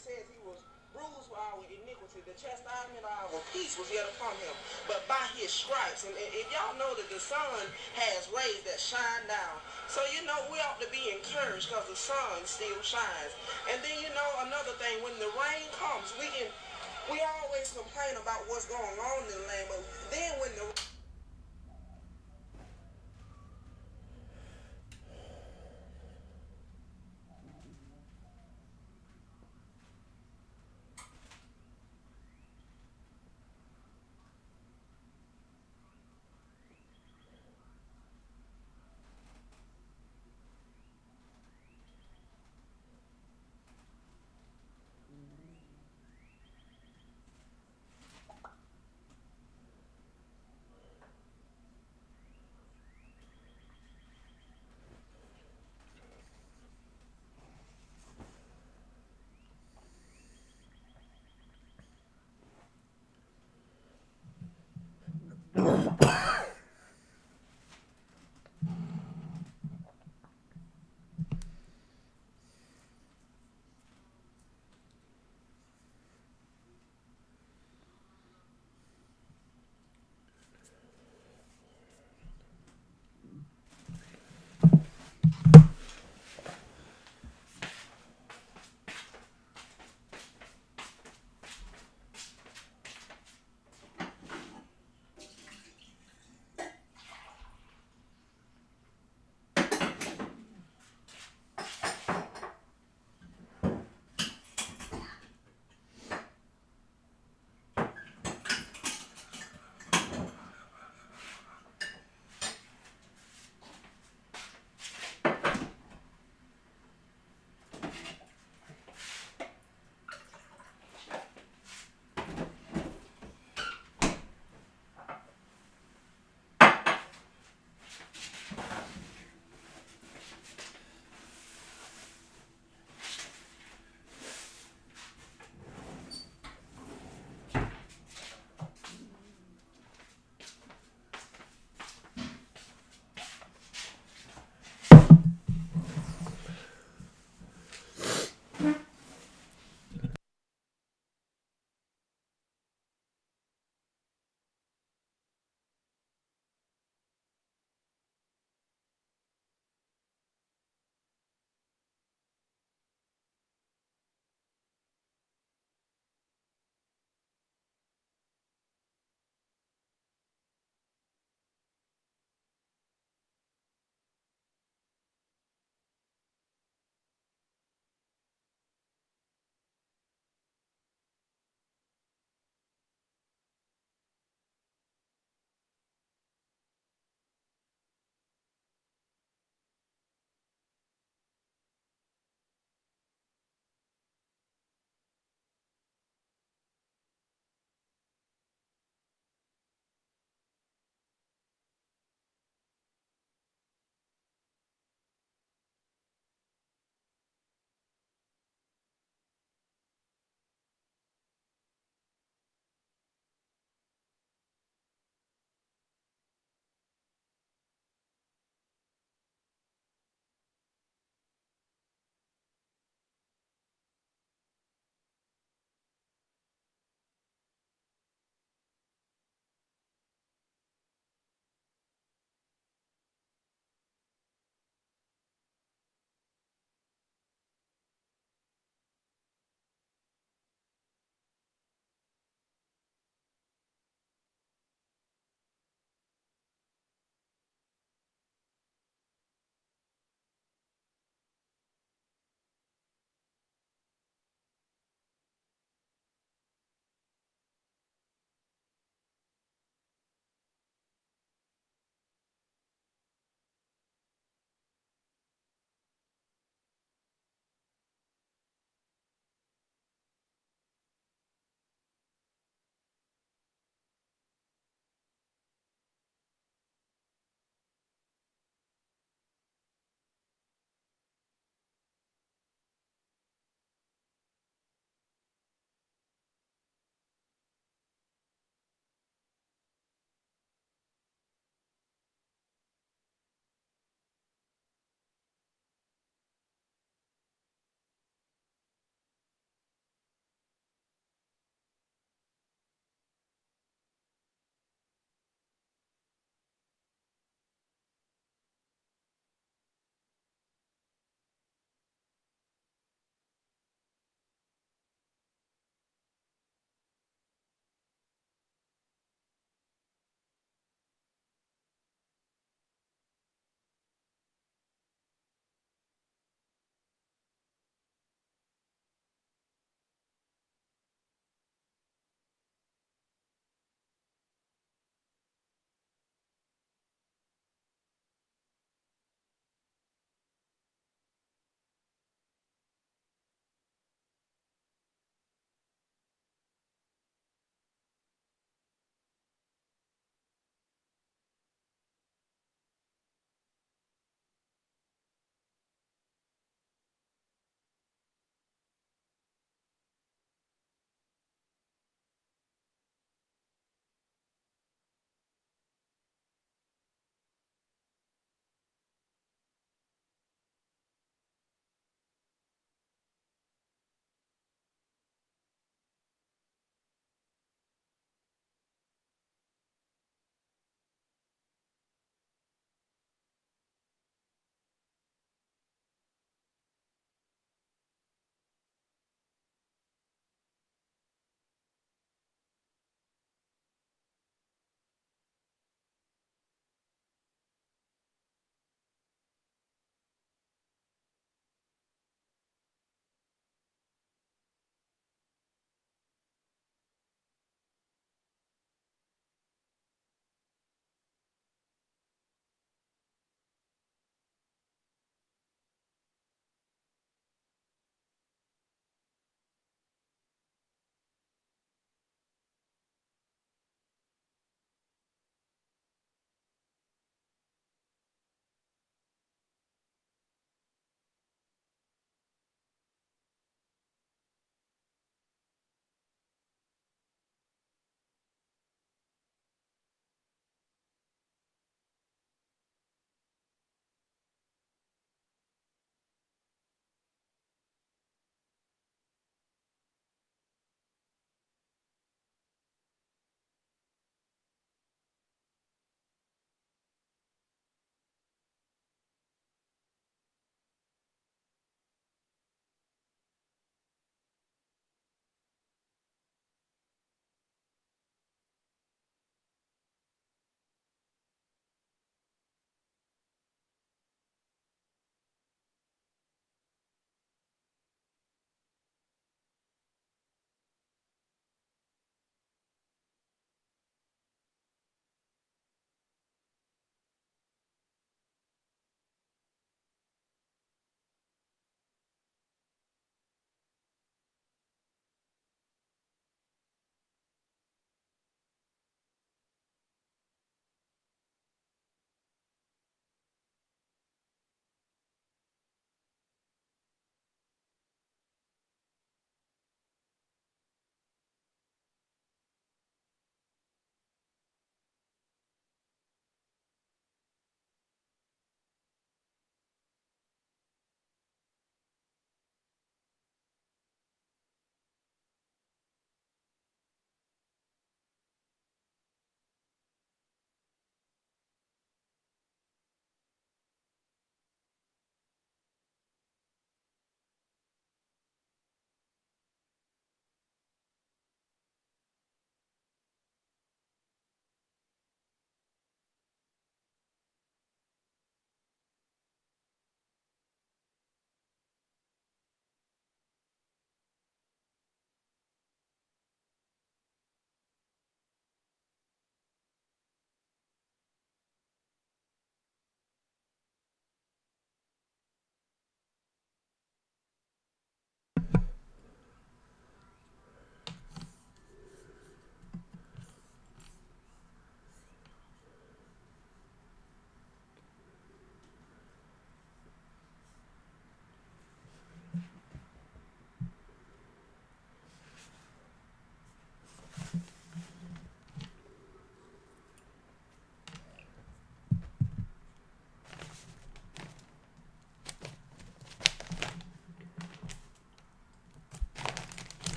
says he was bruised for our iniquity. The chastisement of our peace was yet upon him. But by his stripes, and if y'all know that the sun has rays that shine down, so you know we ought to be encouraged because the sun still shines. And then you know another thing, when the rain comes, we always complain about what's going on in the land, but then when the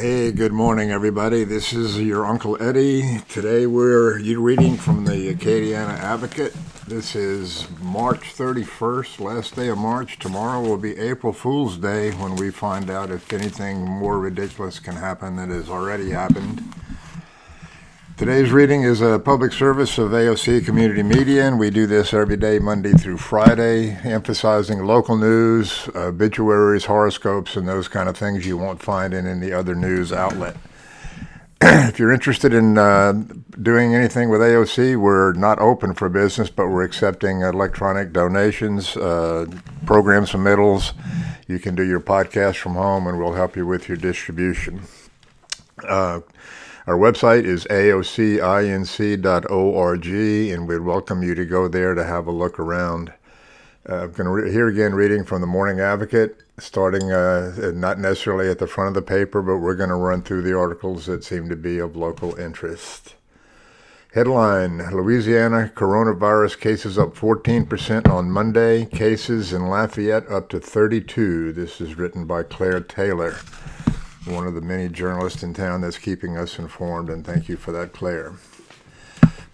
Hey, good morning, everybody. This is your Uncle Eddie. Today we're reading from the Acadiana Advocate. This is March 31st, last day of March. Tomorrow will be April Fool's Day when we find out if anything more ridiculous can happen than has already happened. Today's reading is a public service of AOC Community Media, and we do this every day, Monday through Friday, emphasizing local news, obituaries, horoscopes, and those kind of things you won't find in any other news outlet. If you're interested in doing anything with AOC, we're not open for business, but we're accepting electronic donations, program submittals. You can do your podcast from home, and we'll help you with your distribution. Our website is aocinc.org, and we'd welcome you to go there to have a look around. I'm going to hear again reading from the Morning Advocate, starting not necessarily at the front of the paper, but we're going to run through the articles that seem to be of local interest. Headline, Louisiana coronavirus cases up 14% on Monday. Cases in Lafayette up to 32. This is written by Claire Taylor, one of the many journalists in town that's keeping us informed, and thank you for that, Claire.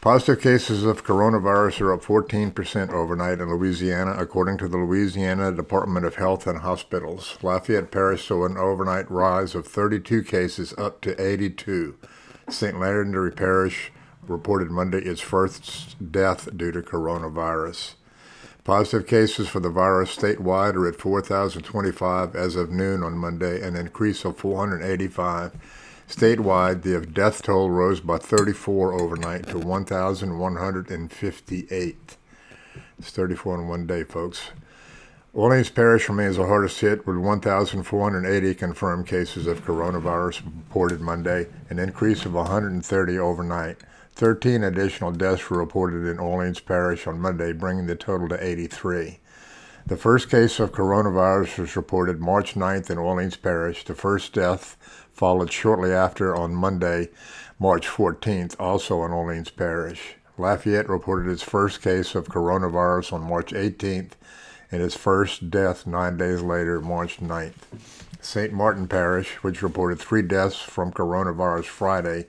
Positive cases of coronavirus are up 14% overnight in Louisiana, according to the Louisiana Department of Health and Hospitals. Lafayette Parish saw an overnight rise of 32 cases up to 82. St. Landry Parish reported Monday its first death due to coronavirus. Positive cases for the virus statewide are at 4,025 as of noon on Monday, an increase of 485. Statewide, the death toll rose by 34 overnight to 1,158. It's 34 in one day, folks. Orleans Parish remains the hardest hit with 1,480 confirmed cases of coronavirus reported Monday, an increase of 130 overnight. 13 additional deaths were reported in Orleans Parish on Monday, bringing the total to 83. The first case of coronavirus was reported March 9th in Orleans Parish. The first death followed shortly after on Monday, March 14th, also in Orleans Parish. Lafayette reported its first case of coronavirus on March 18th and its first death 9 days later, March 9th. St. Martin Parish, which reported 3 deaths from coronavirus Friday,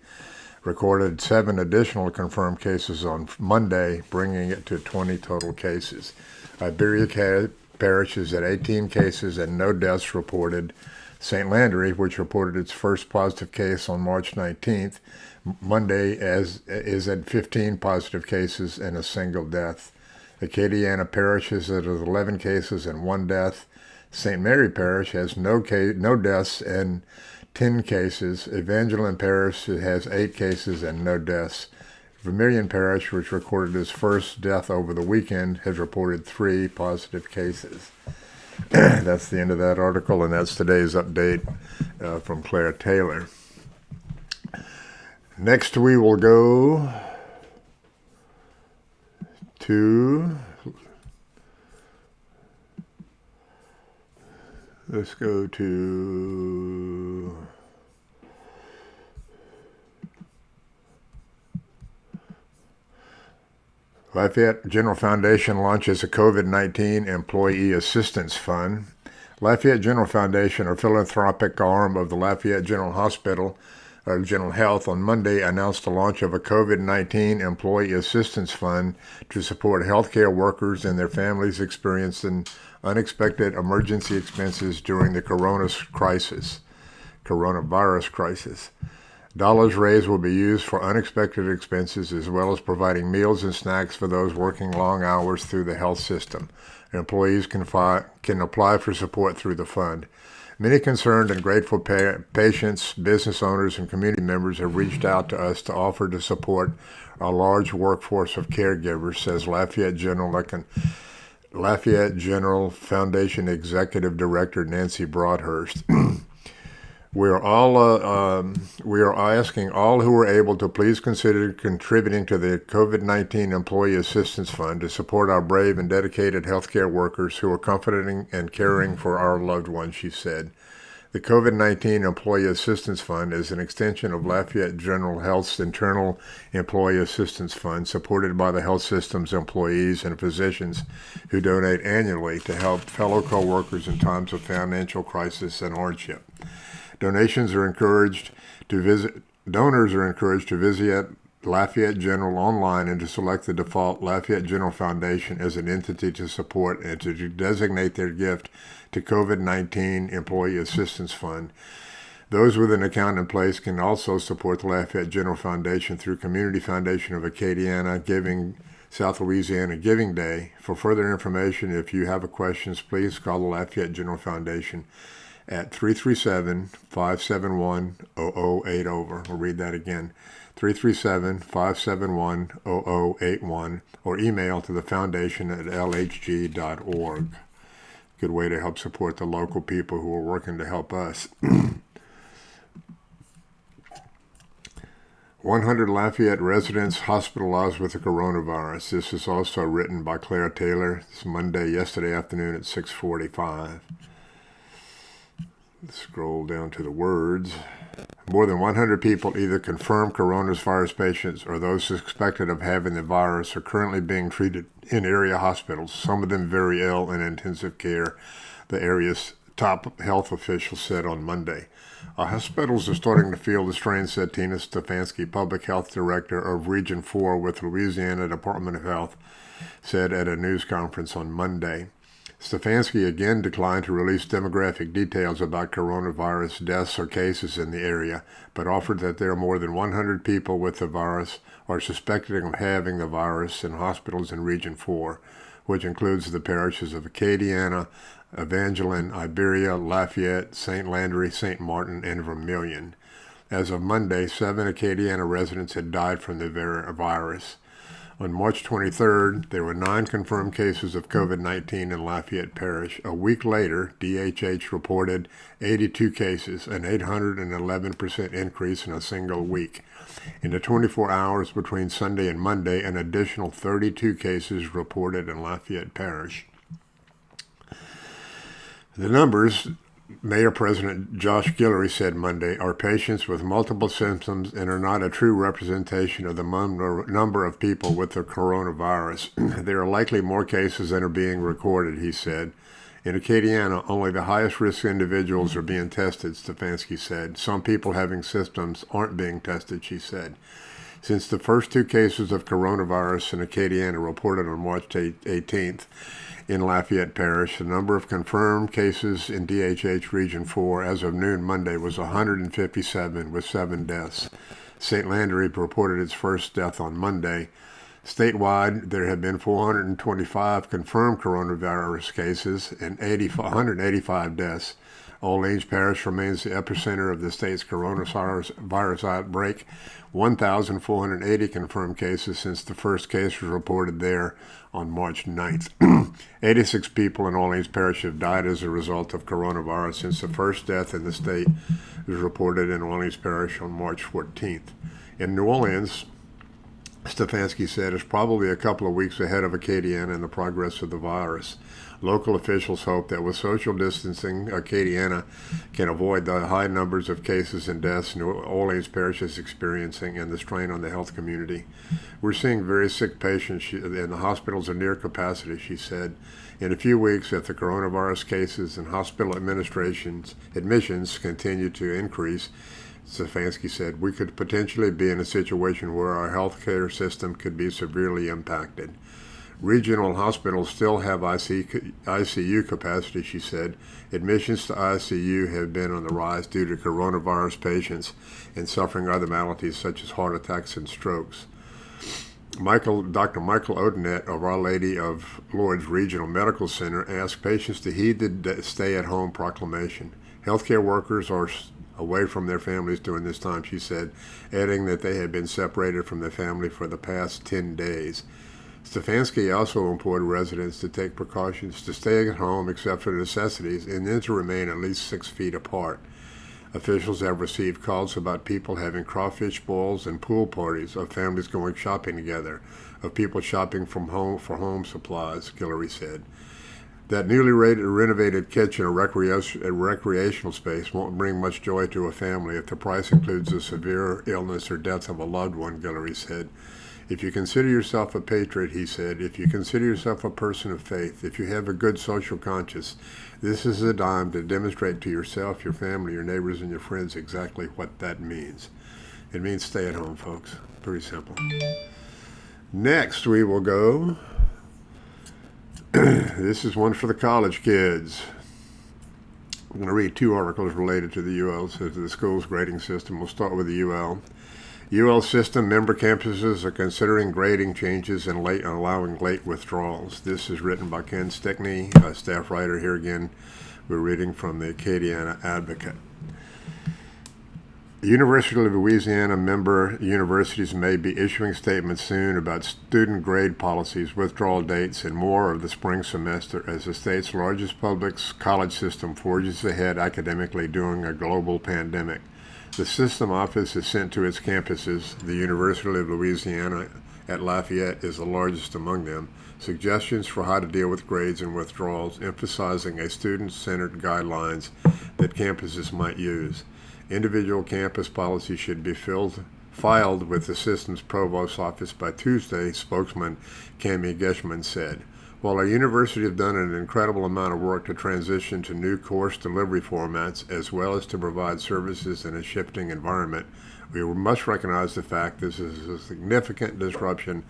recorded 7 additional confirmed cases on Monday, bringing it to 20 total cases. Iberia Parish is at 18 cases and no deaths reported. St. Landry, which reported its first positive case on March 19th, Monday is at 15 positive cases and a single death. Acadiana Parish is at 11 cases and 1 death. St. Mary Parish has no deaths and 10 cases. Evangeline Parish has 8 cases and no deaths. Vermilion Parish, which recorded its first death over the weekend, has reported 3 positive cases. That's the end of that article, and that's today's update from Claire Taylor. Next, we will go to... Let's go to Lafayette General Foundation launches a COVID-19 Employee Assistance Fund. Lafayette General Foundation, a philanthropic arm of the Lafayette General Hospital, General Health, on Monday announced the launch of a COVID-19 Employee Assistance Fund to support healthcare workers and their families experiencing unexpected emergency expenses during the coronavirus crisis. Dollars raised will be used for unexpected expenses as well as providing meals and snacks for those working long hours through the health system. Employees can apply for support through the fund. Many concerned and grateful patients, business owners, and community members have reached out to us to offer to support our large workforce of caregivers, says Lafayette General Foundation Executive Director Nancy Broadhurst. We are asking all who are able to please consider contributing to the COVID-19 Employee Assistance Fund to support our brave and dedicated healthcare workers who are comforting and caring for our loved ones, she said. The COVID-19 Employee Assistance Fund is an extension of Lafayette General Health's internal Employee Assistance Fund, supported by the health system's employees and physicians who donate annually to help fellow co-workers in times of financial crisis and hardship. Donors are encouraged to visit Lafayette General online and to select the default Lafayette General Foundation as an entity to support and to designate their gift to COVID-19 Employee Assistance Fund. Those with an account in place can also support the Lafayette General Foundation through Community Foundation of Acadiana Giving South Louisiana Giving Day. For further information, if you have questions, please call the Lafayette General Foundation at 337-571-0080. We'll read that again, 337-571-0081, or email to the foundation at lhg.org. Good way to help support the local people who are working to help us. 100 Lafayette residents hospitalized with the coronavirus. This is also written by Claire Taylor. It's yesterday afternoon at 6:45. Scroll down to the words. More than 100 people, either confirmed coronavirus patients or those suspected of having the virus, are currently being treated in area hospitals, some of them very ill in intensive care, the area's top health officials said on Monday. Our hospitals are starting to feel the strain, said Tina Stefanski, Public Health Director of Region 4 with Louisiana Department of Health, said at a news conference on Monday. Stefanski again declined to release demographic details about coronavirus deaths or cases in the area, but offered that there are more than 100 people with the virus or suspected of having the virus in hospitals in Region 4, which includes the parishes of Acadiana, Evangeline, Iberia, Lafayette, St. Landry, St. Martin, and Vermilion. As of Monday, 7 Acadiana residents had died from the virus. On March 23rd, there were 9 confirmed cases of COVID-19 in Lafayette Parish. A week later, DHH reported 82 cases, an 811% increase in a single week. In the 24 hours between Sunday and Monday, an additional 32 cases reported in Lafayette Parish. The numbers, Mayor President Josh Guillory said Monday, are patients with multiple symptoms and are not a true representation of the number of people with the coronavirus. There are likely more cases than are being recorded, he said. In Acadiana, only the highest risk individuals are being tested, Stefanski said. Some people having symptoms aren't being tested, she said. Since the first 2 cases of coronavirus in Acadiana reported on March 18th, in Lafayette Parish, the number of confirmed cases in DHH Region 4 as of noon Monday was 157, with 7 deaths. St. Landry reported its first death on Monday. Statewide, there have been 425 confirmed coronavirus cases and 185 deaths. Orleans Parish remains the epicenter of the state's coronavirus outbreak. 1,480 confirmed cases since the first case was reported there on March 9th. 86 people in Orleans Parish have died as a result of coronavirus since the first death in the state was reported in Orleans Parish on March 14th. In New Orleans, Stefanski said, is probably a couple of weeks ahead of Acadiana in the progress of the virus. Local officials hope that with social distancing, Acadiana can avoid the high numbers of cases and deaths New Orleans Parish is experiencing and the strain on the health community. We're seeing very sick patients and the hospitals are near capacity, she said. In a few weeks, if the coronavirus cases and hospital admissions continue to increase, Stefanski said, we could potentially be in a situation where our healthcare system could be severely impacted. Regional hospitals still have ICU capacity, she said. Admissions to ICU have been on the rise due to coronavirus patients and suffering other maladies such as heart attacks and strokes. Dr. Michael Odenet of Our Lady of Lourdes Regional Medical Center asked patients to heed the stay-at-home proclamation. Healthcare workers are away from their families during this time, she said, adding that they had been separated from their family for the past 10 days. Stefanski also implored residents to take precautions to stay at home except for necessities and then to remain at least 6 feet apart. Officials have received calls about people having crawfish balls and pool parties, of families going shopping together, of people shopping from home for home supplies, Guillory said. That newly renovated kitchen or recreational space won't bring much joy to a family if the price includes a severe illness or death of a loved one, Guillory said. If you consider yourself a patriot, he said, if you consider yourself a person of faith, if you have a good social conscience, this is a time to demonstrate to yourself, your family, your neighbors, and your friends exactly what that means. It means stay at home, folks. Pretty simple. Next, we will go. This is one for the college kids. I'm going to read 2 articles related to the UL, to the school's grading system. We'll start with the UL. UL system member campuses are considering grading changes and allowing late withdrawals. This is written by Ken Stickney, a staff writer. Here again, we're reading from the Acadiana Advocate. University of Louisiana member universities may be issuing statements soon about student grade policies, withdrawal dates, and more of the spring semester as the state's largest public college system forges ahead academically during a global pandemic. The system office is sent to its campuses. The University of Louisiana at Lafayette is the largest among them. Suggestions for how to deal with grades and withdrawals, emphasizing a student-centered guidelines that campuses might use. Individual campus policies should be filed with the system's provost's office by Tuesday, spokesman Cami Geschman said. While our university have done an incredible amount of work to transition to new course delivery formats, as well as to provide services in a shifting environment, we must recognize the fact this is a significant disruption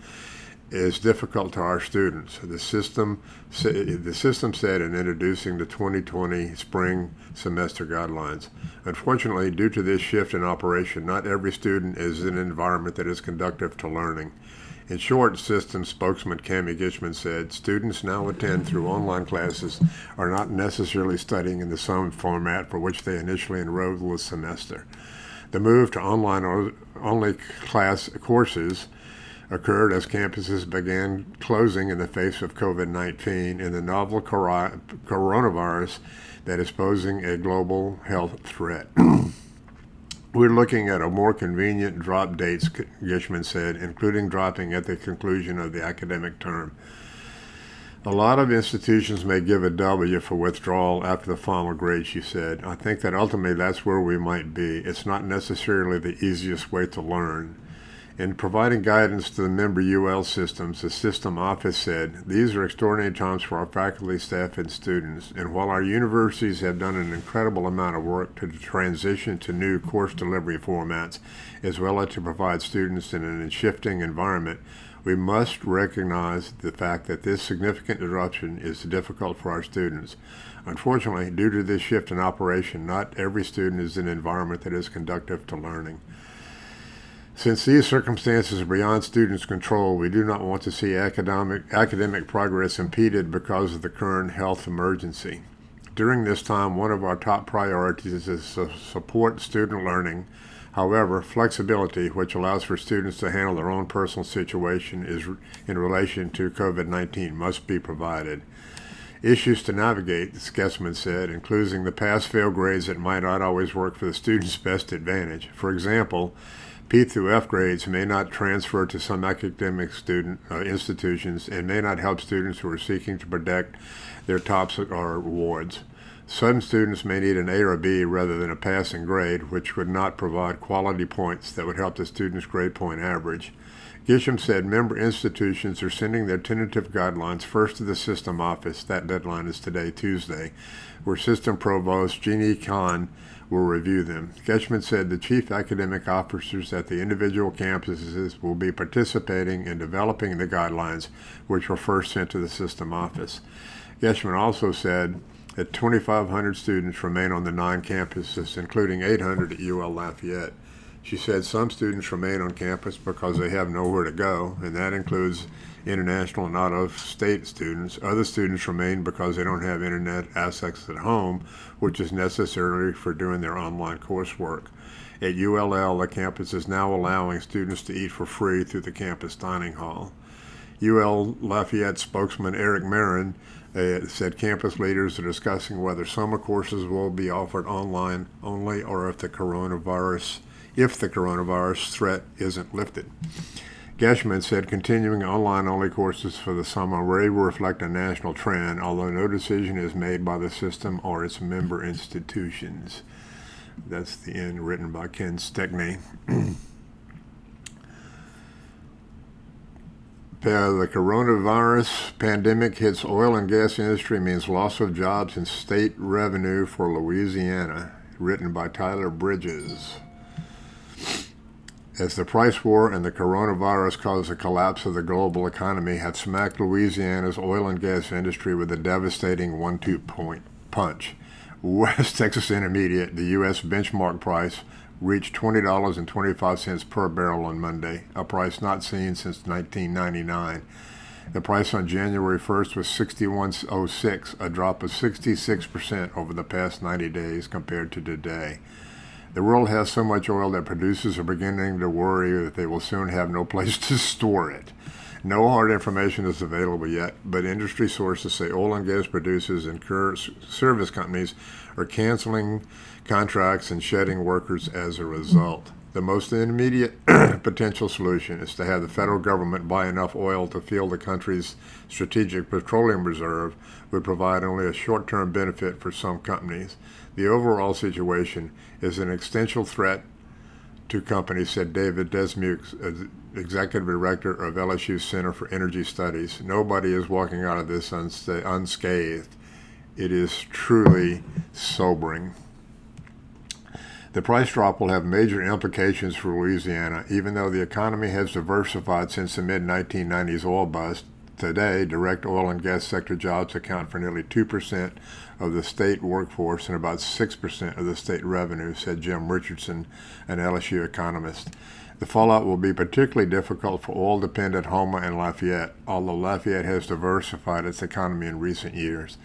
is difficult to our students. The system said in introducing the 2020 spring semester guidelines. Unfortunately, due to this shift in operation, not every student is in an environment that is conducive to learning. In short, system spokesman Cami Gishman said, students now attend through online classes are not necessarily studying in the same format for which they initially enrolled this semester. The move to online-only class courses occurred as campuses began closing in the face of COVID-19 and the novel coronavirus that is posing a global health threat. We're looking at a more convenient drop dates, Gishman said, including dropping at the conclusion of the academic term. A lot of institutions may give a W for withdrawal after the final grade, she said. I think that ultimately that's where we might be. It's not necessarily the easiest way to learn. In providing guidance to the member UL systems, the system office said, these are extraordinary times for our faculty, staff, and students, and while our universities have done an incredible amount of work to transition to new course delivery formats, as well as to provide students in a shifting environment, we must recognize the fact that this significant disruption is difficult for our students. Unfortunately, due to this shift in operation, not every student is in an environment that is conducive to learning. Since these circumstances are beyond students' control, we do not want to see academic progress impeded because of the current health emergency. During this time, one of our top priorities is to support student learning. However, flexibility, which allows for students to handle their own personal situation in relation to COVID-19, must be provided. Issues to navigate, Skessman said, including the pass-fail grades that might not always work for the student's best advantage. For example, P through F grades may not transfer to some academic institutions and may not help students who are seeking to protect their tops or awards. Some students may need an A or a B rather than a passing grade, which would not provide quality points that would help the student's grade point average. Gisham said member institutions are sending their tentative guidelines first to the system office. That deadline is today, Tuesday, where system provost Jeannie Kahn will review them. Geshman said the chief academic officers at the individual campuses will be participating in developing the guidelines, which were first sent to the system office. Geshman also said that 2,500 students remain on the 9 campuses, including 800 at UL Lafayette. She said some students remain on campus because they have nowhere to go, and that includes international and out-of-state students. Other students remain because they don't have internet access at home, which is necessary for doing their online coursework. At ULL, the campus is now allowing students to eat for free through the campus dining hall. UL Lafayette spokesman Eric Marin said campus leaders are discussing whether summer courses will be offered online only or if the coronavirus threat isn't lifted. Geshman said continuing online-only courses for the summer will reflect a national trend, although no decision is made by the system or its member institutions. That's the end, written by Ken Stickney. The coronavirus pandemic hits oil and gas industry, means loss of jobs and state revenue for Louisiana. Written by Tyler Bridges. As the price war and the coronavirus caused the collapse of the global economy, have smacked Louisiana's oil and gas industry with a devastating 1-2 punch. West Texas Intermediate, the U.S. benchmark price, reached $20.25 per barrel on Monday, a price not seen since 1999. The price on January 1st was $61.06, a drop of 66% over the past 90 days compared to today. The world has so much oil that producers are beginning to worry that they will soon have no place to store it. No hard information is available yet, but industry sources say oil and gas producers and service companies are canceling contracts and shedding workers as a result. The most immediate potential solution is to have the federal government buy enough oil to fill the country's strategic petroleum reserve, would provide only a short-term benefit for some companies. The overall situation is an existential threat to companies, said David Desmuke, executive director of LSU Center for Energy Studies. Nobody is walking out of this unscathed. It is truly sobering. The price drop will have major implications for Louisiana. Even though the economy has diversified since the mid-1990s oil bust, today direct oil and gas sector jobs account for nearly 2% of the state workforce and about 6% of the state revenue, said Jim Richardson, an LSU economist. The fallout will be particularly difficult for oil-dependent Houma and Lafayette, although Lafayette has diversified its economy in recent years.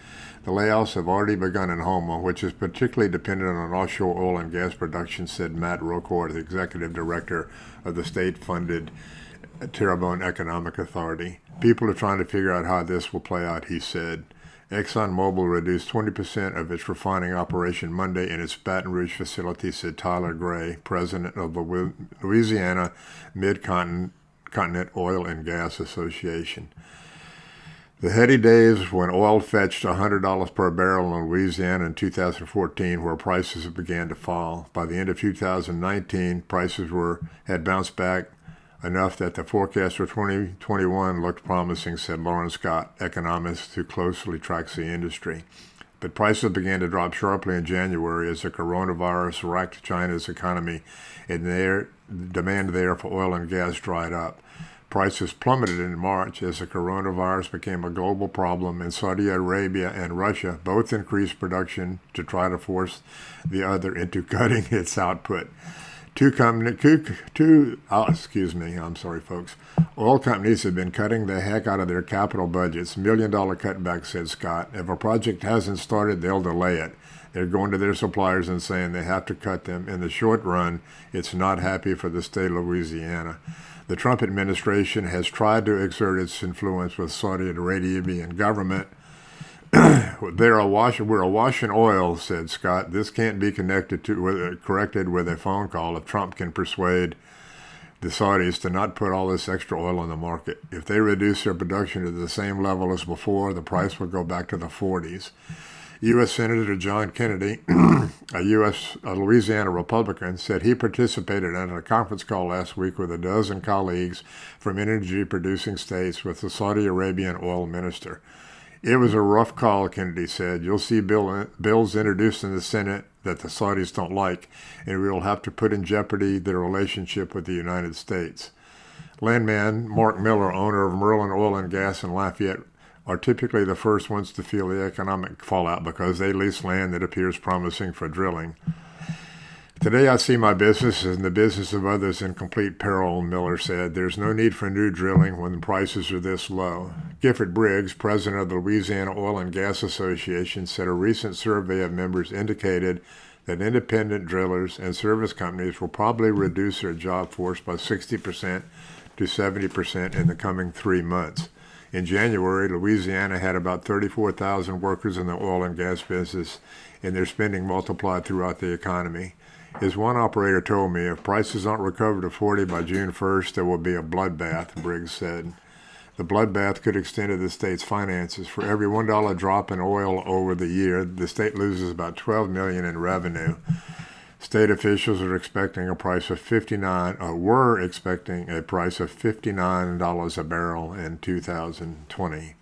The layoffs have already begun in Houma, which is particularly dependent on offshore oil and gas production, said Matt Roquart, the executive director of the state-funded Terrebonne Economic Authority. People are trying to figure out how this will play out, he said. ExxonMobil reduced 20% of its refining operation Monday in its Baton Rouge facility, said Tyler Gray, president of the Louisiana Mid-Continent Oil and Gas Association. The heady days when oil fetched $100 per barrel in Louisiana in 2014, where prices began to fall. By the end of 2019, prices had bounced back enough that the forecast for 2021 looked promising, said Lauren Scott, economist who closely tracks the industry. But prices began to drop sharply in January as the coronavirus racked China's economy and their demand there for oil and gas dried up. Prices plummeted in March as the coronavirus became a global problem, and Saudi Arabia and Russia both increased production to try to force the other into cutting its output. Oil companies have been cutting the heck out of their capital budgets. $1 million cutbacks, said Scott. If a project hasn't started, they'll delay it. They're going to their suppliers and saying they have to cut them. In the short run, it's not happy for the state of Louisiana. The Trump administration has tried to exert its influence with Saudi Arabian government. We're awash in oil, said Scott. This can't be corrected with a phone call if Trump can persuade the Saudis to not put all this extra oil on the market. If they reduce their production to the same level as before, the price will go back to the 40s. U.S. Senator John Kennedy, a Louisiana Republican, said he participated in a conference call last week with a dozen colleagues from energy-producing states with the Saudi Arabian oil minister. It was a rough call, Kennedy said. You'll see bills introduced in the Senate that the Saudis don't like, and we will have to put in jeopardy their relationship with the United States. Landman Mark Miller, owner of Merlin Oil and Gas in Lafayette, are typically the first ones to feel the economic fallout because they lease land that appears promising for drilling. Today I see my business and the business of others in complete peril, Miller said. There's no need for new drilling when the prices are this low. Gifford Briggs, president of the Louisiana Oil and Gas Association, said a recent survey of members indicated that independent drillers and service companies will probably reduce their job force by 60% to 70% in the coming 3 months. In January, Louisiana had about 34,000 workers in the oil and gas business, and their spending multiplied throughout the economy. As one operator told me, if prices aren't recovered to 40 by June 1st, there will be a bloodbath, Briggs said. The bloodbath could extend to the state's finances. For every $1 drop in oil over the year, the state loses about $12 million in revenue. State officials are expecting a price of were expecting a price of $59 a barrel in 2020.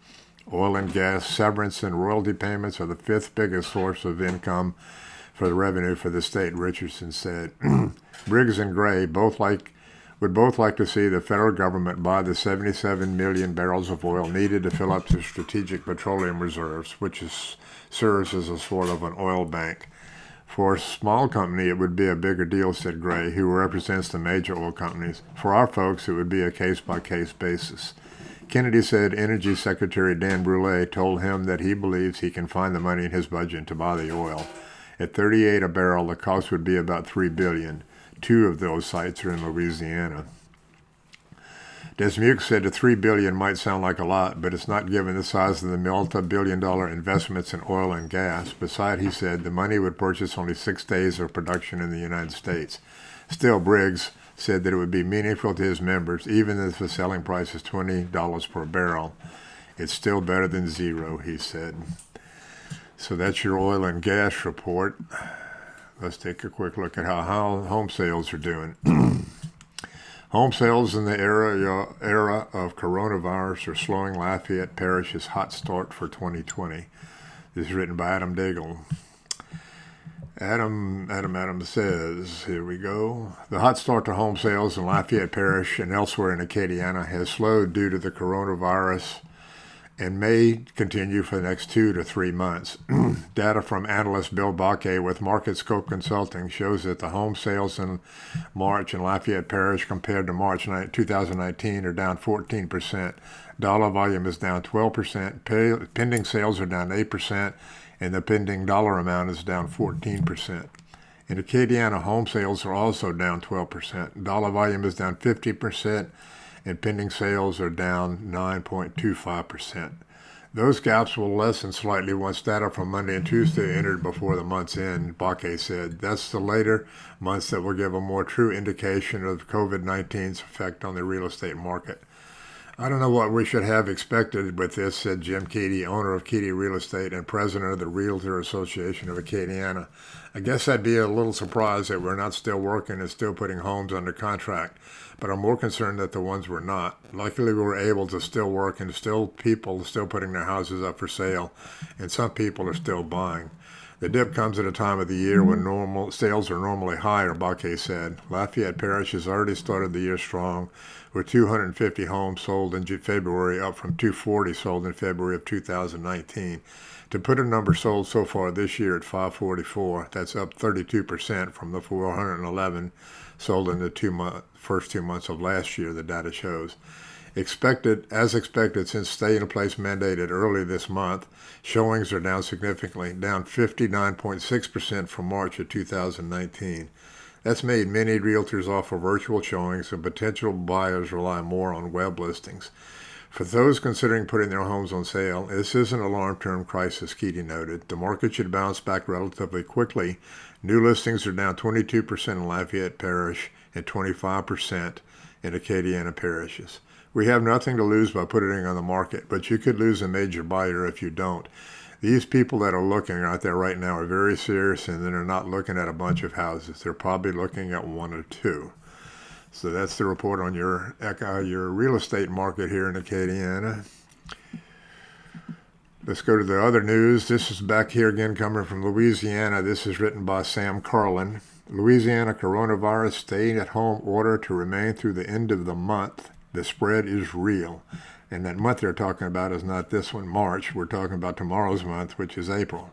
Oil and gas severance and royalty payments are the fifth biggest source of income for the revenue for the state, Richardson said. Briggs and Gray would both like to see the federal government buy the 77 million barrels of oil needed to fill up the strategic petroleum reserves, serves as a sort of an oil bank. For a small company, it would be a bigger deal, said Gray, who represents the major oil companies. For our folks, it would be a case-by-case basis. Kennedy said Energy Secretary Dan Brule told him that he believes he can find the money in his budget to buy the oil. At $38 a barrel, the cost would be about $3 billion. Two of those sites are in Louisiana. Desmuke said the $3 billion might sound like a lot, but it's not given the size of the multi-billion-dollar investments in oil and gas. Besides, he said, the money would purchase only 6 days of production in the United States. Still, Briggs said that it would be meaningful to his members, even if the selling price is $20 per barrel. It's still better than zero, he said. So that's your oil and gas report. Let's take a quick look at how home sales are doing. Home sales in the era of coronavirus are slowing Lafayette Parish's hot start for 2020. This is written by Adam Daigle. Adam says, here we go. The hot start to home sales in Lafayette Parish and elsewhere in Acadiana has slowed due to the coronavirus and may continue for the next 2 to 3 months. Data from analyst Bill Bakke with MarketScope Consulting shows that the home sales in March in Lafayette Parish compared to March 2019 are down 14%. Dollar volume is down 12%. Pending sales are down 8%, and the pending dollar amount is down 14%. In Acadiana, home sales are also down 12%. Dollar volume is down 50%. And pending sales are down 9.25%. Those gaps will lessen slightly once data from Monday and Tuesday entered before the month's end, Bakke said. That's the later months that will give a more true indication of COVID-19's effect on the real estate market. I don't know what we should have expected with this, said Jim Keaty, owner of Keaty Real Estate and president of the Realtor Association of Acadiana. I guess I'd be a little surprised that we're not still working and still putting homes under contract, but I'm more concerned that the ones we're not. Luckily, we were able to still work and people are still putting their houses up for sale, and some people are still buying. The dip comes at a time of the year when normal sales are normally higher, Bakke said. Lafayette Parish has already started the year strong, with 250 homes sold in February, up from 240 sold in February of 2019. To put a number sold so far this year at 544, that's up 32% from the 411 sold in the first 2 months of last year, the data shows. As expected, since stay-in-place mandated early this month, showings are down significantly, down 59.6% from March of 2019. That's made many realtors offer virtual showings, and potential buyers rely more on web listings. For those considering putting their homes on sale, this isn't a long-term crisis, Keaty noted. The market should bounce back relatively quickly. New listings are down 22% in Lafayette Parish and 25% in Acadiana parishes. We have nothing to lose by putting it on the market, but you could lose a major buyer if you don't. These people that are looking out there right now are very serious, and they're not looking at a bunch of houses. They're probably looking at 1 or 2. So that's the report on your real estate market here in Acadiana. Let's go to the other news. This is back here again coming from Louisiana. This is written by Sam Carlin. Louisiana coronavirus stay-at-home order to remain through the end of the month. The spread is real. And that month they're talking about is not this one, March. We're talking about tomorrow's month, which is April.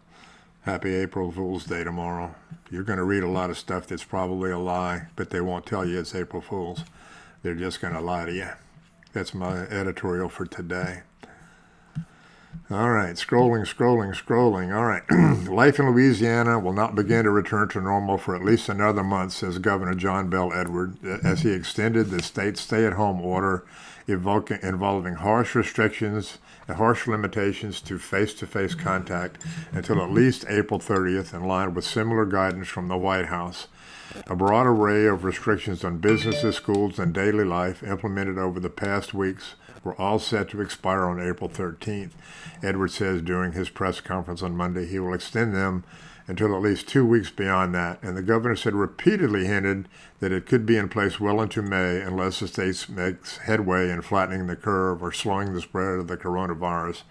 Happy April Fool's Day tomorrow. You're going to read a lot of stuff that's probably a lie, but they won't tell you it's April Fool's. They're just going to lie to you. That's my editorial for today. All right, scrolling. All right. Life in Louisiana will not begin to return to normal for at least another month, says Governor John Bel Edwards, as he extended the state's stay-at-home order involving harsh restrictions and harsh limitations to face-to-face contact until at least April 30th, in line with similar guidance from the White House. A broad array of restrictions on businesses, schools, and daily life implemented over the past weeks were all set to expire on April 13th. Edwards says during his press conference on Monday he will extend them until at least 2 weeks beyond that, and the governor said repeatedly hinted that it could be in place well into May unless the state makes headway in flattening the curve or slowing the spread of the coronavirus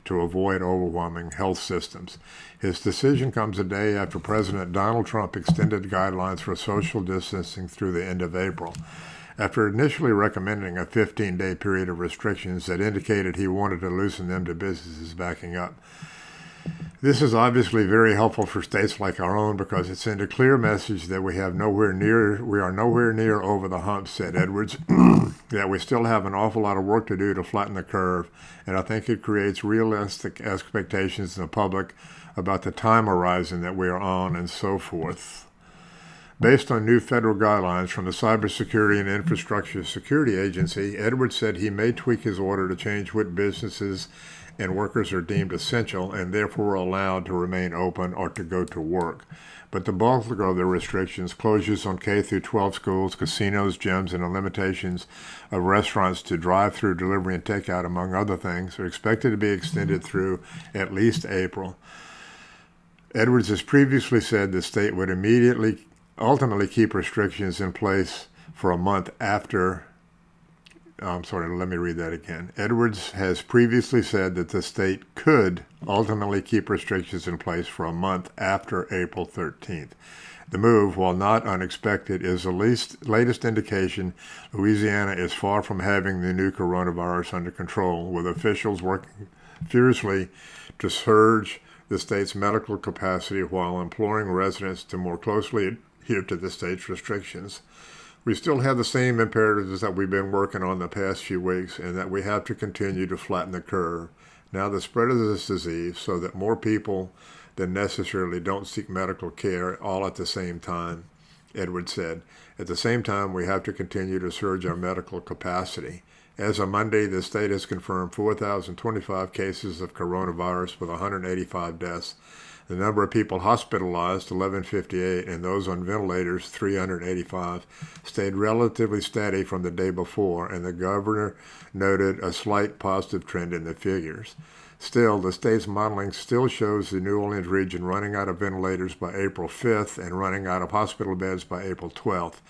to avoid overwhelming health systems. His decision comes a day after President Donald Trump extended guidelines for social distancing through the end of April. After initially recommending a 15-day period of restrictions that indicated he wanted to loosen them to businesses backing up. This is obviously very helpful for states like our own because it sends a clear message that we are nowhere near over the hump, said Edwards, that we still have an awful lot of work to do to flatten the curve, and I think it creates realistic expectations in the public about the time horizon that we are on and so forth. Based on new federal guidelines from the Cybersecurity and Infrastructure Security Agency, Edwards said he may tweak his order to change what businesses and workers are deemed essential and therefore allowed to remain open or to go to work. But the bulk of the restrictions, closures on K through 12 schools, casinos, gyms, and the limitations of restaurants to drive-through delivery and takeout, among other things, are expected to be extended through at least April. Edwards has previously said the state would ultimately keep restrictions in place for a month after. Let me read that again. Edwards has previously said that the state could ultimately keep restrictions in place for a month after April 13th. The move, while not unexpected, is the latest indication Louisiana is far from having the new coronavirus under control, with officials working furiously to surge the state's medical capacity while imploring residents to more closely adhere to the state's restrictions. We still have the same imperatives that we've been working on the past few weeks, and that we have to continue to flatten the curve. Now the spread of this disease so that more people than necessarily don't seek medical care all at the same time, Edwards said. At the same time, we have to continue to surge our medical capacity. As of Monday, the state has confirmed 4,025 cases of coronavirus with 185 deaths. The number of people hospitalized, 1,158, and those on ventilators, 385, stayed relatively steady from the day before, and the governor noted a slight positive trend in the figures. Still, the state's modeling still shows the New Orleans region running out of ventilators by April 5th and running out of hospital beds by April 12th.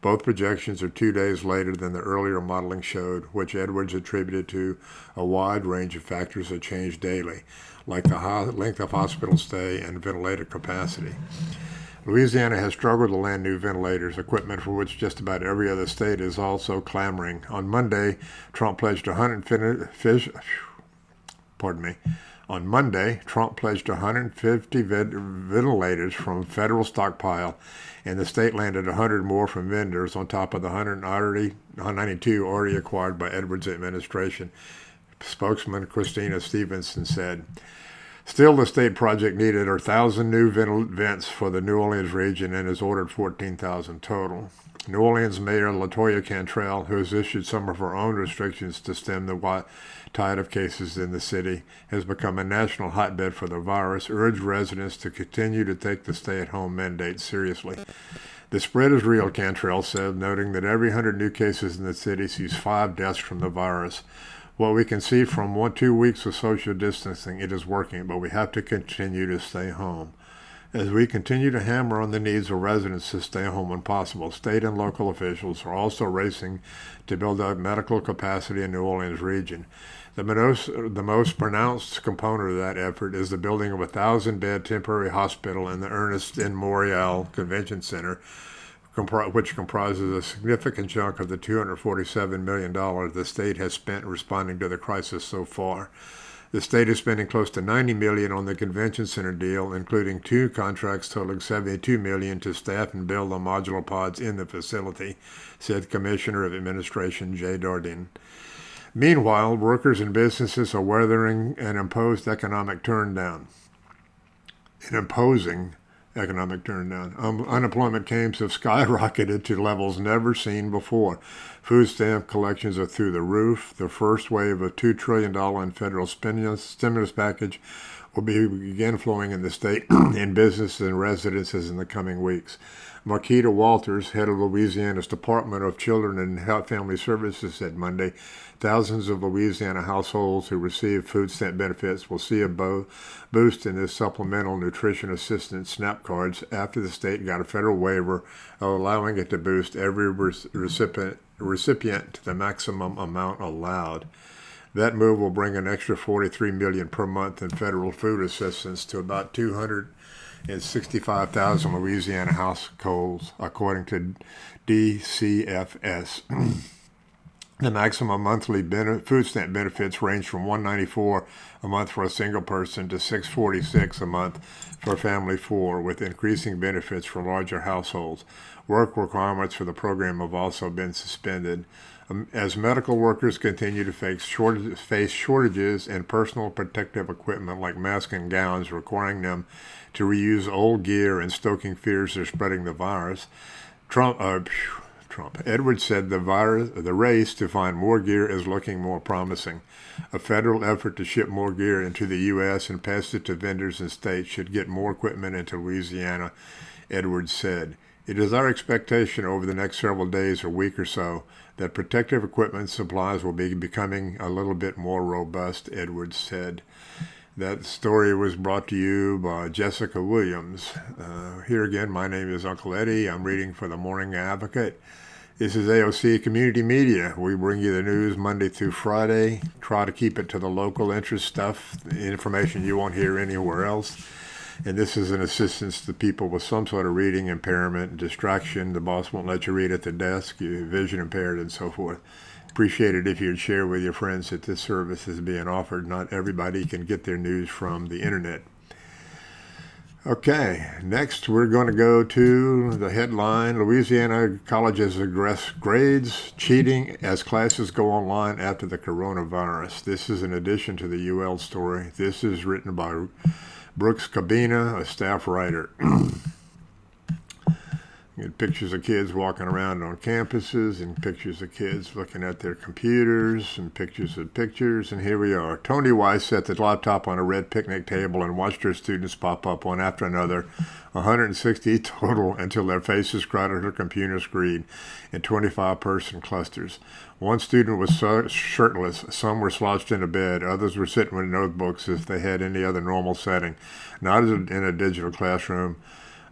Both projections are 2 days later than the earlier modeling showed, which Edwards attributed to a wide range of factors that change daily, like the length of hospital stay and ventilator capacity. Louisiana has struggled to land new ventilators, equipment for which just about every other state is also clamoring. On Monday, Trump pledged 150 ventilators from federal stockpile, and the state landed 100 more from vendors on top of the 192 already acquired by Edwards' administration. Spokesman Christina Stevenson said. Still, the state project needed 1,000 new vents for the New Orleans region and has ordered 14,000 total. New Orleans Mayor LaToya Cantrell, who has issued some of her own restrictions to stem the tide of cases in the city, has become a national hotbed for the virus, urged residents to continue to take the stay-at-home mandate seriously. The spread is real, Cantrell said, noting that every 100 new cases in the city sees 5 deaths from the virus. What we can see from 2 weeks of social distancing, it is working, but we have to continue to stay home. As we continue to hammer on the needs of residents to stay home when possible, state and local officials are also racing to build up medical capacity in New Orleans region. The most pronounced component of that effort is the building of a 1,000-bed temporary hospital in the Ernest N. Morial Convention Center, which comprises a significant chunk of the $247 million the state has spent responding to the crisis so far. The state is spending close to $90 million on the convention center deal, including 2 contracts totaling $72 million to staff and build the modular pods in the facility, said Commissioner of Administration Jay Dardenne. Meanwhile, workers and businesses are weathering an imposing economic turndown. Unemployment claims have skyrocketed to levels never seen before. Food stamp collections are through the roof. The first wave of $2 trillion in federal stimulus package will begin flowing in the state in businesses and residences in the coming weeks. Marquita Walters, head of Louisiana's Department of Children and Family Services, said Monday thousands of Louisiana households who receive food stamp benefits will see a boost in this supplemental nutrition assistance SNAP cards after the state got a federal waiver allowing it to boost every recipient to the maximum amount allowed. That move will bring an extra $43 million per month in federal food assistance to about 265,000 Louisiana households, according to DCFS. The maximum monthly food stamp benefits range from $194 a month for a single person to $646 a month for a family of four, with increasing benefits for larger households. Work requirements for the program have also been suspended. As medical workers continue to face shortages in personal protective equipment like masks and gowns, requiring them to reuse old gear and stoking fears of spreading the virus, Edwards said the race to find more gear is looking more promising. A federal effort to ship more gear into the U.S. and pass it to vendors and states should get more equipment into Louisiana, Edwards said. It is our expectation over the next several days or week or so that protective equipment supplies will be becoming a little bit more robust, Edwards said. That story was brought to you by Jessica Williams. Here again, my name is Uncle Eddie. I'm reading for the Morning Advocate. This is AOC Community Media. We bring you the news Monday through Friday. Try to keep it to the local interest stuff, the information you won't hear anywhere else. And this is an assistance to people with some sort of reading impairment, distraction. The boss won't let you read at the desk, you're vision impaired, and so forth. Appreciate it if you'd share with your friends that this service is being offered. Not everybody can get their news from the internet. Okay, next we're going to go to the headline. Louisiana colleges address grades cheating as classes go online after the coronavirus. This is in addition to the UL story. This is written by Brooks Cabina, a staff writer. You get pictures of kids walking around on campuses and pictures of kids looking at their computers and pictures of pictures. And here we are. Tony Weiss set the laptop on a red picnic table and watched her students pop up one after another, 160 total, until their faces crowded her computer screen in 25-person clusters. One student was shirtless, some were slouched into bed, others were sitting with notebooks as they had any other normal setting, not in a digital classroom,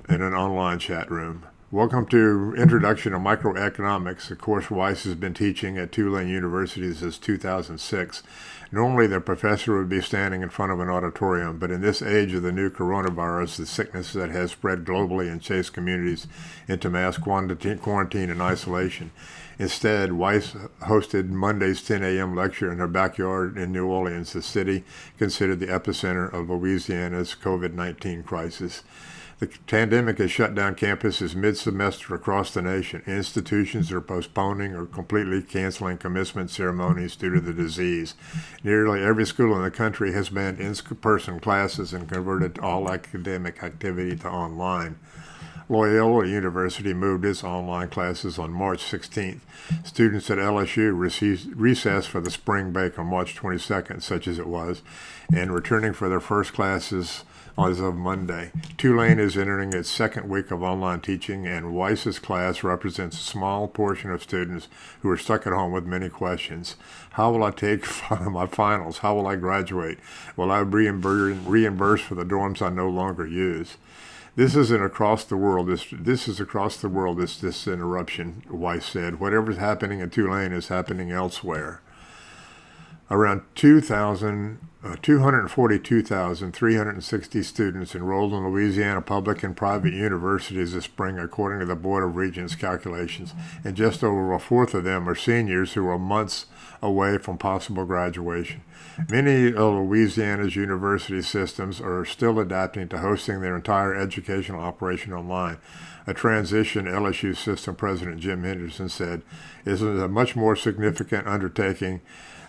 in an online chat room. Welcome to Introduction to Microeconomics, a course Weiss has been teaching at Tulane University since 2006. Normally, the professor would be standing in front of an auditorium, but in this age of the new coronavirus, the sickness that has spread globally and chased communities into mass quarantine and isolation. Instead, Weiss hosted Monday's 10 a.m. lecture in her backyard in New Orleans, the city considered the epicenter of Louisiana's COVID-19 crisis. The pandemic has shut down campuses mid-semester across the nation. Institutions are postponing or completely canceling commencement ceremonies due to the disease. Nearly every school in the country has banned in-person classes and converted all academic activity to online. Loyola University moved its online classes on March 16th. Students at LSU recessed for the spring break on March 22nd, such as it was, and returning for their first classes as of Monday. Tulane is entering its second week of online teaching, and Weiss's class represents a small portion of students who are stuck at home with many questions. How will I take my finals? How will I graduate? Will I be reimbursed for the dorms I no longer use? This isn't across the world. This is across the world, this interruption, Weiss said. Whatever's happening in Tulane is happening elsewhere. Around 242,360 students enrolled in Louisiana public and private universities this spring, according to the Board of Regents calculations, and just over a fourth of them are seniors who are months away from possible graduation. Many of Louisiana's university systems are still adapting to hosting their entire educational operation online. A transition, LSU system president Jim Henderson said, is a much more significant undertaking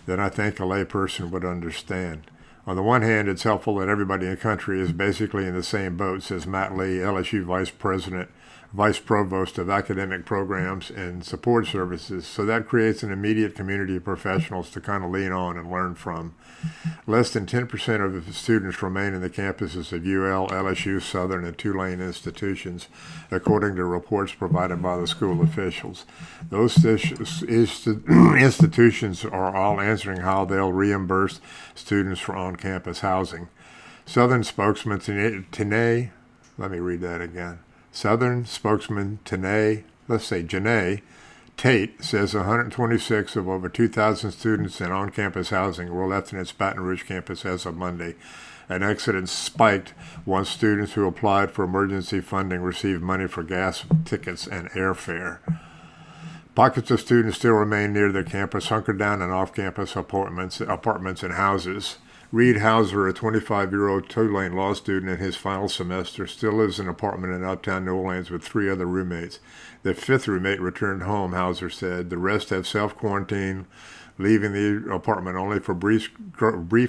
than I think a layperson would understand. On the one hand, it's helpful that everybody in the country is basically in the same boat, says Matt Lee, LSU vice president vice provost of academic programs and support services. So that creates an immediate community of professionals to kind of lean on and learn from. Less than 10% of the students remain in the campuses of UL, LSU, Southern, and Tulane institutions, according to reports provided by the school officials. Those institutions are all answering how they'll reimburse students for on-campus housing. Southern spokesman Janae Tate says 126 of over 2,000 students in on-campus housing were left in its Baton Rouge campus as of Monday. An exodus spiked once students who applied for emergency funding received money for gas tickets and airfare. Pockets of students still remain near their campus, hunkered down in off-campus apartments and houses. Reed Hauser, a 25-year-old Tulane law student in his final semester, still lives in an apartment in uptown New Orleans with 3 other roommates. The 5th roommate returned home, Hauser said. The rest have self-quarantined, leaving the apartment only for brief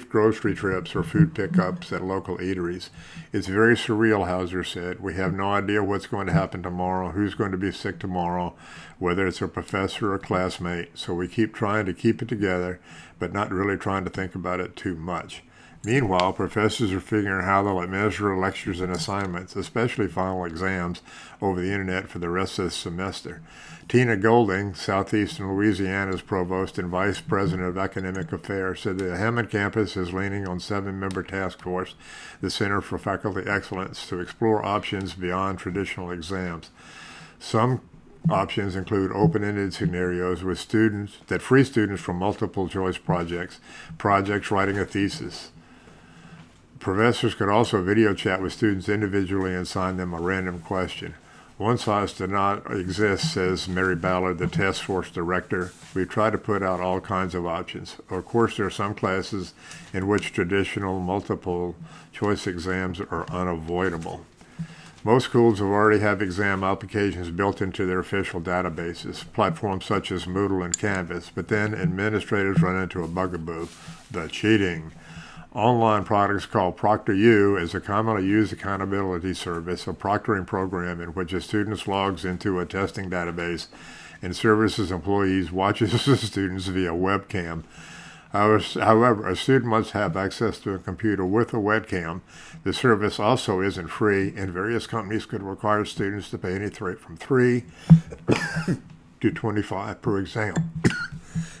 grocery trips or food pickups at local eateries. It's very surreal, Hauser said. We have no idea what's going to happen tomorrow, who's going to be sick tomorrow, whether it's a professor or classmate. So we keep trying to keep it together, but not really trying to think about it too much. Meanwhile, professors are figuring out how they'll administer lectures and assignments, especially final exams, over the internet for the rest of the semester. Tina Golding, Southeastern Louisiana's provost and vice president of academic affairs, said the Hammond campus is leaning on 7-member task force, the Center for Faculty Excellence, to explore options beyond traditional exams. Some options include open-ended scenarios with students that free students from multiple choice projects writing a thesis. Professors could also video chat with students individually and assign them a random question. One size does not exist, says Mary Ballard, the task force director. We try to put out all kinds of options. Of course, there are some classes in which traditional multiple choice exams are unavoidable. Most schools already have exam applications built into their official databases, platforms such as Moodle and Canvas, but then administrators run into a bugaboo, the cheating. Online products called ProctorU is a commonly used accountability service, a proctoring program in which a student logs into a testing database and services employees watches the students via webcam. However, a student must have access to a computer with a webcam. The service also isn't free, and various companies could require students to pay anything from $3 to $25 per exam.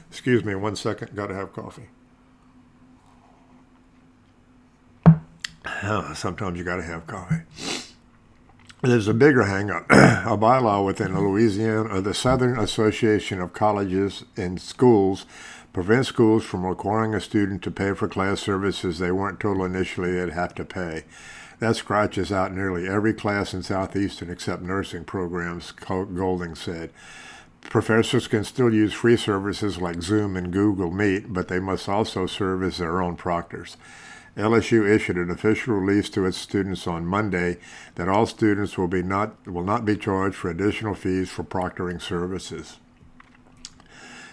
Excuse me 1 second, gotta have coffee. Sometimes you got to have coffee. There's a bigger hang-up. A bylaw within the Southern Association of Colleges and Schools prevents schools from requiring a student to pay for class services they weren't told initially they'd have to pay. That scratches out nearly every class in Southeastern except nursing programs, Golding said. Professors can still use free services like Zoom and Google Meet, but they must also serve as their own proctors. LSU issued an official release to its students on Monday that all students will not be charged for additional fees for proctoring services.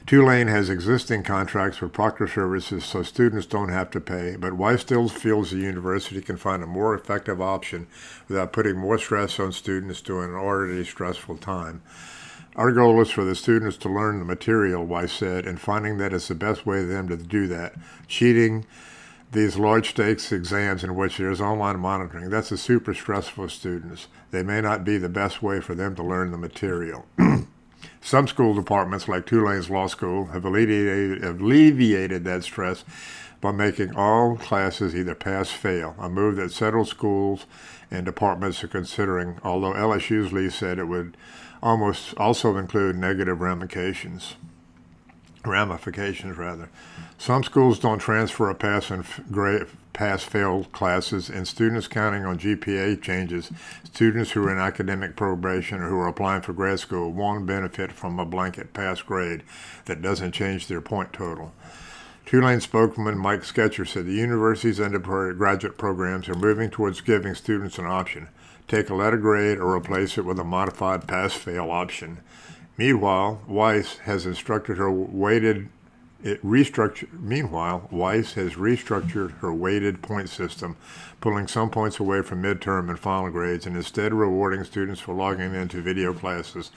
Tulane has existing contracts with proctor services, so students don't have to pay, but Weiss still feels the university can find a more effective option without putting more stress on students during an already stressful time. Our goal is for the students to learn the material, Weiss said, and finding that it's the best way for them to do that. Cheating these large stakes exams in which there's online monitoring, that's a super stressful for students. They may not be the best way for them to learn the material. Some school departments, like Tulane's Law School, have alleviated that stress by making all classes either pass-fail, a move that several schools and departments are considering, although LSU's lease said it would almost also include negative ramifications. Some schools don't transfer a pass-fail classes, and students counting on GPA changes, students who are in academic probation or who are applying for grad school won't benefit from a blanket pass grade that doesn't change their point total. Tulane spokesman Mike Sketcher said the university's undergraduate programs are moving towards giving students an option: take a letter grade or replace it with a modified pass-fail option. Meanwhile, Weiss has instructed her weighted Meanwhile, Weiss has restructured her weighted point system, pulling some points away from midterm and final grades and instead rewarding students for logging into video classes,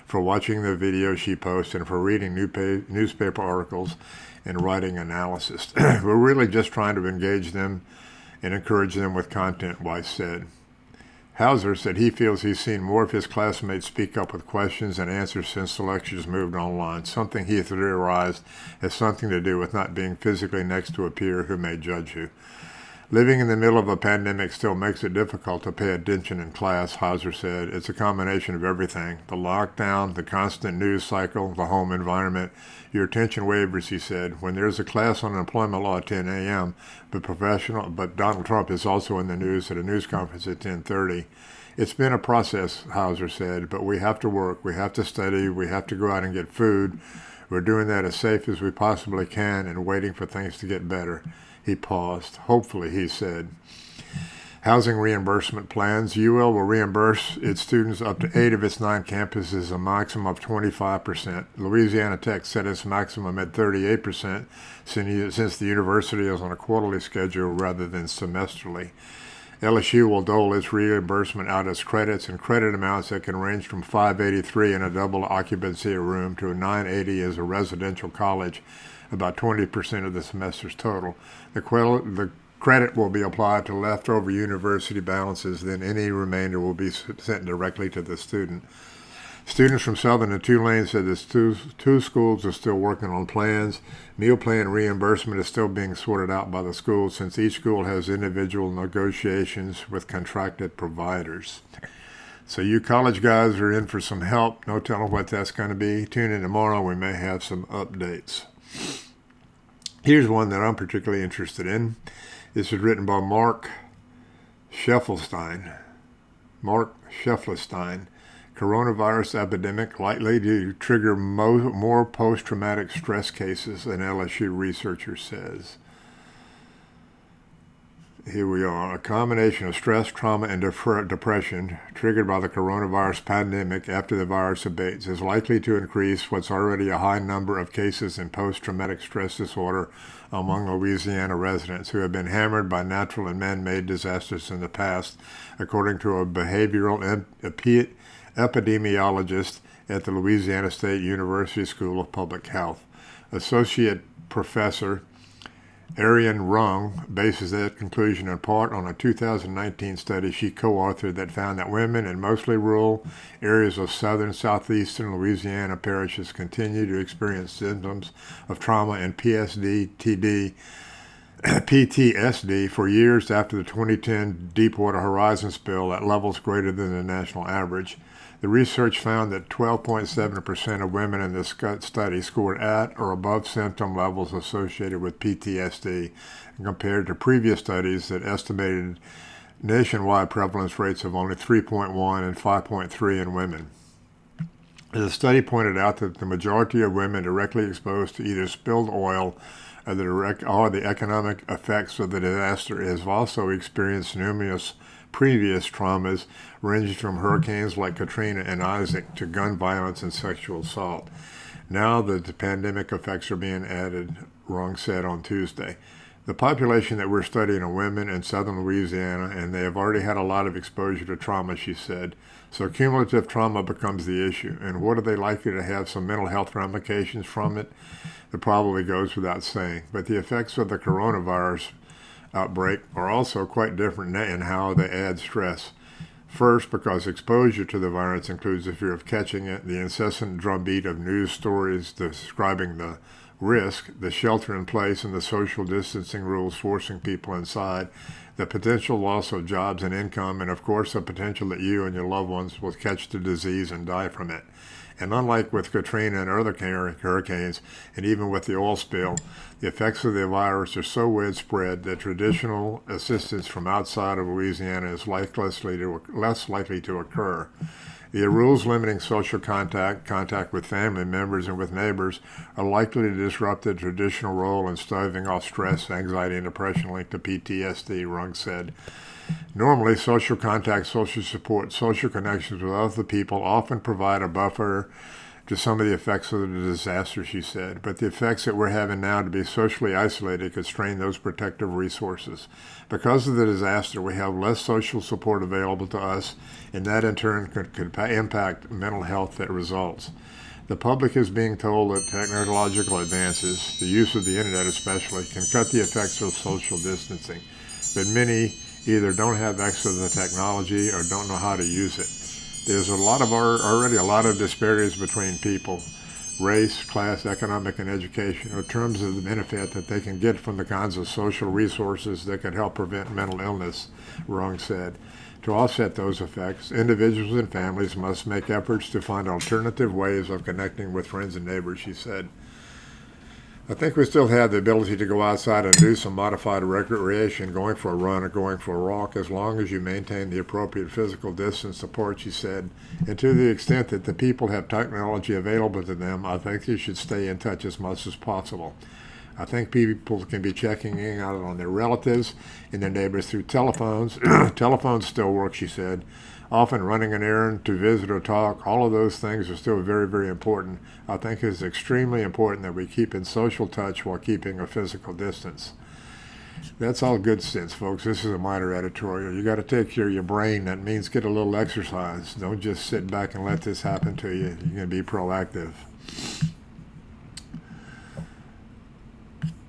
for watching the videos she posts, and for reading newspaper articles and writing analysis. We're really just trying to engage them and encourage them with content, Weiss said. Hauser said he feels he's seen more of his classmates speak up with questions and answers since the lectures moved online, something he theorized has something to do with not being physically next to a peer who may judge you. Living in the middle of a pandemic still makes it difficult to pay attention in class, Hauser said. It's a combination of everything. The lockdown, the constant news cycle, the home environment. Your attention wavers, he said. When there's a class on employment law at 10 a.m., but Donald Trump is also in the news at a news conference at 10:30. It's been a process, Hauser said, but we have to work, we have to study, we have to go out and get food. We're doing that as safe as we possibly can and waiting for things to get better. He paused. Hopefully, he said. Housing reimbursement plans. UL will reimburse its students up to 8 of its 9 campuses, a maximum of 25%. Louisiana Tech set its maximum at 38% since the university is on a quarterly schedule rather than semesterly. LSU will dole its reimbursement out as credits and credit amounts that can range from $583 in a double occupancy room to $980 as a residential college, about 20% of the semester's total. The credit will be applied to leftover university balances, then any remainder will be sent directly to the student. Students from Southern and Tulane said the two schools are still working on plans. Meal plan reimbursement is still being sorted out by the schools since each school has individual negotiations with contracted providers. So you college guys are in for some help. No telling what that's going to be. Tune in tomorrow. We may have some updates. Here's one that I'm particularly interested in. This is written by Mark Scheffelstein. Coronavirus epidemic likely to trigger more post-traumatic stress cases, an LSU researcher says. Here we are. A combination of stress, trauma, and depression triggered by the coronavirus pandemic after the virus abates is likely to increase what's already a high number of cases in post-traumatic stress disorder among Louisiana residents who have been hammered by natural and man-made disasters in the past, according to a behavioral epidemiologist at the Louisiana State University School of Public Health. Associate Professor Ariane Rung bases that conclusion in part on a 2019 study she co-authored that found that women in mostly rural areas of southeastern Louisiana parishes continue to experience symptoms of trauma and PTSD for years after the 2010 Deepwater Horizon spill at levels greater than the national average. The research found that 12.7% of women in this study scored at or above symptom levels associated with PTSD, compared to previous studies that estimated nationwide prevalence rates of only 3.1 and 5.3 in women. The study pointed out that the majority of women directly exposed to either spilled oil or the economic effects of the disaster have also experienced numerous previous traumas ranging from hurricanes like Katrina and Isaac to gun violence and sexual assault. Now that the pandemic effects are being added, Rung said on Tuesday. The population that we're studying are women in southern Louisiana, and they have already had a lot of exposure to trauma, she said. So cumulative trauma becomes the issue. And what are they likely to have some mental health ramifications from it? That probably goes without saying. But the effects of the coronavirus outbreak are also quite different in how they add stress. First, because exposure to the virus includes the fear of catching it, the incessant drumbeat of news stories describing the risk, the shelter in place and the social distancing rules forcing people inside, the potential loss of jobs and income, and of course the potential that you and your loved ones will catch the disease and die from it. And unlike with Katrina and other hurricanes, and even with the oil spill, the effects of the virus are so widespread that traditional assistance from outside of Louisiana is less likely to occur. The rules limiting social contact with family members and with neighbors, are likely to disrupt the traditional role in staving off stress, anxiety, and depression linked to PTSD, Rung said. Normally, social contact, social support, social connections with other people often provide a buffer to some of the effects of the disaster, she said, but the effects that we're having now to be socially isolated could strain those protective resources. Because of the disaster, we have less social support available to us, and that in turn could impact mental health that results. The public is being told that technological advances, the use of the internet especially, can cut the effects of social distancing, but many either don't have access to the technology or don't know how to use it. There's already a lot of disparities between people, race, class, economic, and education, in terms of the benefit that they can get from the kinds of social resources that can help prevent mental illness, Rung said. To offset those effects, individuals and families must make efforts to find alternative ways of connecting with friends and neighbors, she said. I think we still have the ability to go outside and do some modified recreation, going for a run or going for a walk, as long as you maintain the appropriate physical distance support, she said. And to the extent that the people have technology available to them, I think they should stay in touch as much as possible. I think people can be checking in out on their relatives and their neighbors through telephones. Telephones still work, she said. Often running an errand, to visit or talk, all of those things are still very, very important. I think it's extremely important that we keep in social touch while keeping a physical distance. That's all good sense, folks. This is a minor editorial. You got to take care of your brain. That means get a little exercise. Don't just sit back and let this happen to you. You're going to be proactive.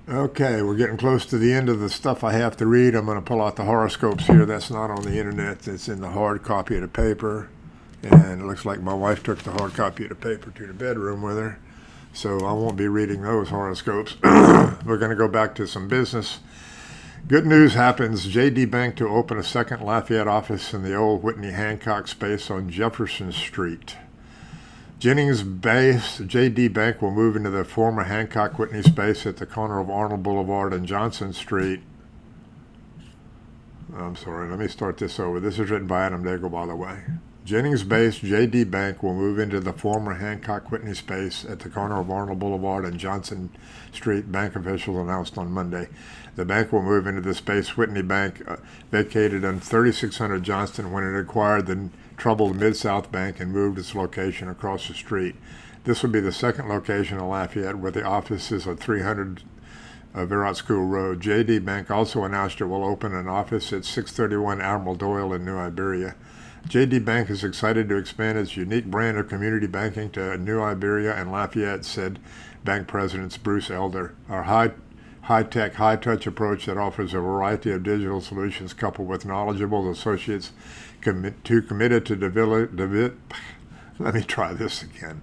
Okay, we're getting close to the end of the stuff I have to read. I'm going to pull out the horoscopes here. That's not on the internet. It's in the hard copy of the paper. And it looks like my wife took the hard copy of the paper to the bedroom with her. So I won't be reading those horoscopes. We're going to go back to some business. Good news happens. J.D. Bank to open a second Lafayette office in the old Whitney Hancock space on Jefferson Street. Jennings-based J.D. Bank will move into the former Hancock-Whitney space at the corner of Arnold Boulevard and Johnson Street. I'm sorry, let me start this over. This is written by Adam Daigle, by the way. Jennings-based J.D. Bank will move into the former Hancock-Whitney space at the corner of Arnold Boulevard and Johnson Street, bank officials announced on Monday. The bank will move into the space Whitney Bank vacated on 3600 Johnston when it acquired the troubled Mid-South Bank and moved its location across the street. This will be the second location in Lafayette, where the office is at 300 Verrott School Road. J.D. Bank also announced it will open an office at 631 Admiral Doyle in New Iberia. J.D. Bank is excited to expand its unique brand of community banking to New Iberia and Lafayette, said Bank President Bruce Elder. Our high-tech, high-touch approach that offers a variety of digital solutions coupled with knowledgeable associates committed to let me try this again.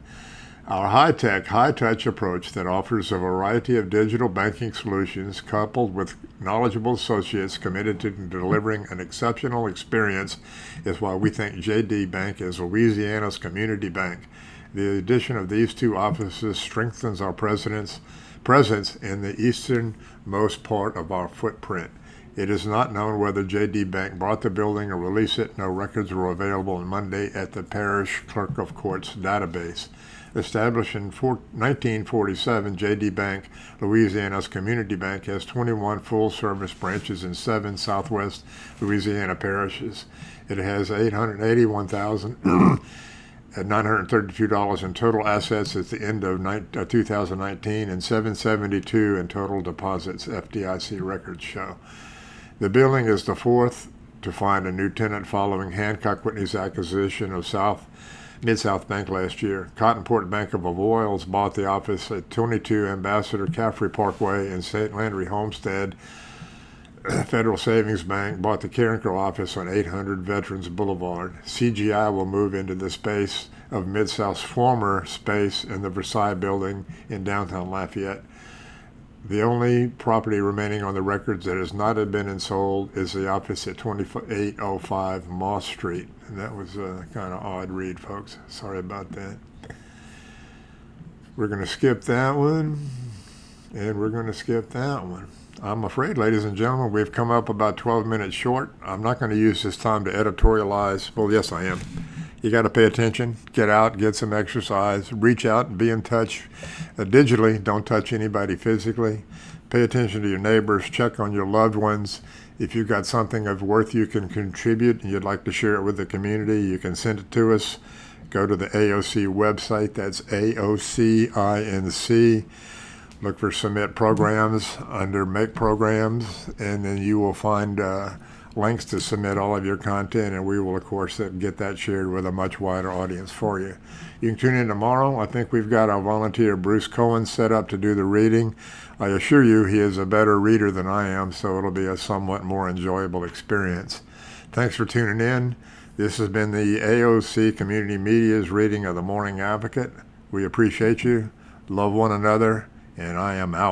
Our high-tech, high-touch approach that offers a variety of digital banking solutions coupled with knowledgeable associates committed to delivering an exceptional experience is why we think J.D. Bank is Louisiana's community bank. The addition of these two offices strengthens our presence in the easternmost part of our footprint. It is not known whether J.D. Bank bought the building or released it. No records were available on Monday at the Parish Clerk of Courts database. Established in 1947, J.D. Bank, Louisiana's community bank, has 21 full-service branches in 7 southwest Louisiana parishes. It has $881,932 in total assets at the end of 2019 and $772 in total deposits, FDIC records show. The building is the fourth to find a new tenant following Hancock Whitney's acquisition of Mid-South Bank last year. Cottonport Bank of Avoyelles bought the office at 22 Ambassador Caffrey Parkway in St. Landry Homestead. Federal Savings Bank bought the Carencro office on 800 Veterans Boulevard. CGI will move into the space of Mid-South's former space in the Versailles building in downtown Lafayette. The only property remaining on the records that has not been sold is the office at 2805 Moss Street. And that was a kind of odd read, folks. Sorry about that. We're going to skip that one, and we're going to skip that one. I'm afraid, ladies and gentlemen, we've come up about 12 minutes short. I'm not going to use this time to editorialize. Well, yes, I am. You got to pay attention, get out, get some exercise, reach out and be in touch digitally. Don't touch anybody physically. Pay attention to your neighbors, check on your loved ones. If you've got something of worth you can contribute and you'd like to share it with the community, you can send it to us. go to the AOC website. That's AOCINC. Look for Submit Programs under Make Programs, and then you will find links to submit all of your content, and we will, of course, get that shared with a much wider audience for you. You can tune in tomorrow. I think we've got our volunteer Bruce Cohen set up to do the reading. I assure you he is a better reader than I am, so it'll be a somewhat more enjoyable experience. Thanks for tuning in. This has been the AOC Community Media's reading of the Morning Advocate. We appreciate you, love one another, and I am out.